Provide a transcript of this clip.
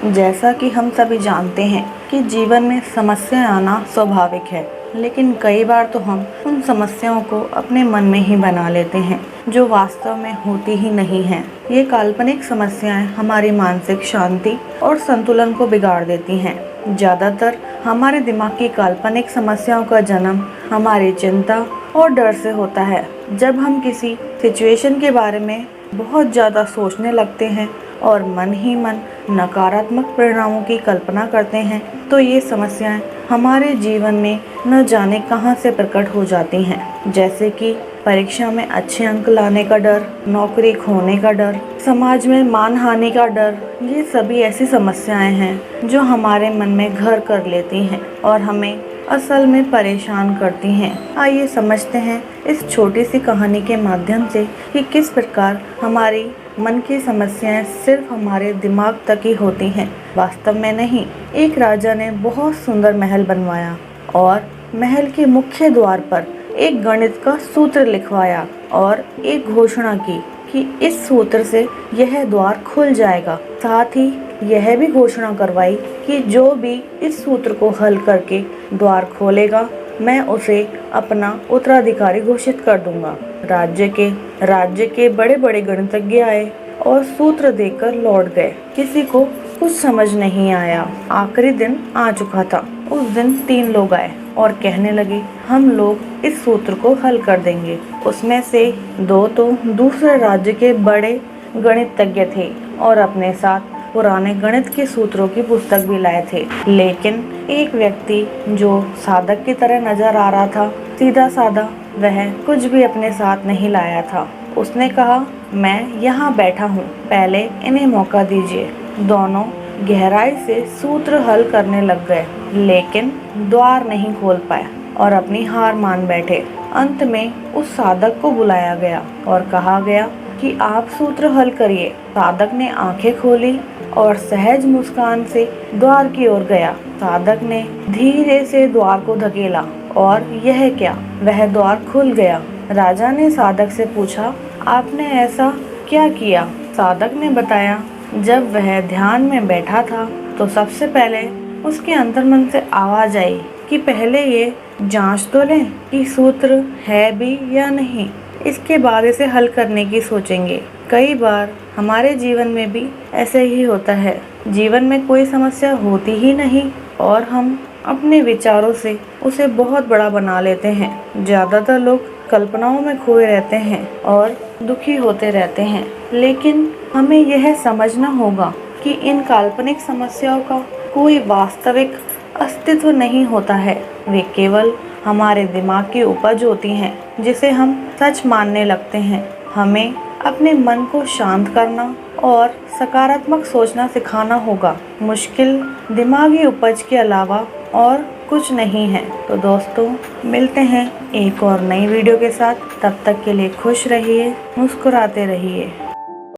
जैसा कि हम सभी जानते हैं कि जीवन में समस्या आना स्वाभाविक है, लेकिन कई बार तो हम उन समस्याओं को अपने मन में ही बना लेते हैं, जो वास्तव में होती ही नहीं हैं। ये काल्पनिक समस्याएं हमारी मानसिक शांति और संतुलन को बिगाड़ देती हैं। ज़्यादातर हमारे दिमाग की काल्पनिक समस्याओं का जन्म हमारी चिंता और डर से होता है। जब हम किसी सिचुएशन के बारे में बहुत ज़्यादा सोचने लगते हैं और मन ही मन नकारात्मक परिणामों की कल्पना करते हैं, तो ये समस्याएं हमारे जीवन में न जाने कहां से प्रकट हो जाती हैं। जैसे कि परीक्षा में अच्छे अंक लाने का डर, नौकरी खोने का डर, समाज में मानहानि का डर। ये सभी ऐसी समस्याएं हैं जो हमारे मन में घर कर लेती हैं और हमें असल में परेशान करती हैं। आइए समझते हैं इस छोटी सी कहानी के माध्यम से कि किस प्रकार हमारी मन की समस्याएं सिर्फ हमारे दिमाग तक ही होती हैं, वास्तव में नहीं। एक राजा ने बहुत सुंदर महल बनवाया और महल के मुख्य द्वार पर एक गणित का सूत्र लिखवाया और एक घोषणा की कि इस सूत्र से यह द्वार खुल जाएगा। साथ ही यह भी घोषणा करवाई कि जो भी इस सूत्र को हल करके द्वार खोलेगा, मैं उसे अपना उत्तराधिकारी घोषित कर दूंगा। राज्य के बड़े बड़े गणितज्ञ आए और सूत्र देकर लौट गए। किसी को कुछ समझ नहीं आया। आखिरी दिन आ चुका था। उस दिन 3 लोग आए और कहने लगे, हम लोग इस सूत्र को हल कर देंगे। उसमें से 2 तो दूसरे राज्य के बड़े गणितज्ञ थे और अपने साथ पुराने गणित के सूत्रों की पुस्तक भी लाए थे। लेकिन एक व्यक्ति जो साधक की तरह नजर आ रहा था, सीधा साधा, वह कुछ भी अपने साथ नहीं लाया था। उसने कहा, मैं यहाँ बैठा हूँ, पहले इन्हें मौका दीजिए। दोनों गहराई से सूत्र हल करने लग गए, लेकिन द्वार नहीं खोल पाए और अपनी हार मान बैठे। अंत में उस साधक को बुलाया गया और कहा गया कि आप सूत्र हल करिए। साधक ने आंखें खोली और सहज मुस्कान से द्वार की ओर गया। साधक ने धीरे से द्वार को धकेला और यह क्या, वह द्वार खुल गया। राजा ने साधक से पूछा, आपने ऐसा क्या किया? साधक ने बताया, जब वह ध्यान में बैठा था तो सबसे पहले उसके अंतर्मन से आवाज आई कि पहले ये जांच तो लें कि सूत्र है भी या नहीं, इसके बाद इसे हल करने की सोचेंगे। कई बार हमारे जीवन में भी ऐसे ही होता है। जीवन में कोई समस्या होती ही नहीं और हम अपने विचारों से उसे बहुत बड़ा बना लेते हैं। ज़्यादातर लोग कल्पनाओं में खोए रहते हैं और दुखी होते रहते हैं, लेकिन हमें यह समझना होगा कि इन काल्पनिक समस्याओं का कोई वास्तविक अस्तित्व नहीं होता है। वे केवल हमारे दिमाग की उपज होती हैं, जिसे हम सच मानने लगते हैं। हमें अपने मन को शांत करना और सकारात्मक सोचना सिखाना होगा। मुश्किल दिमागी उपज के अलावा और कुछ नहीं है। तो दोस्तों, मिलते हैं एक और नई वीडियो के साथ। तब तक के लिए खुश रहिए, मुस्कुराते रहिए।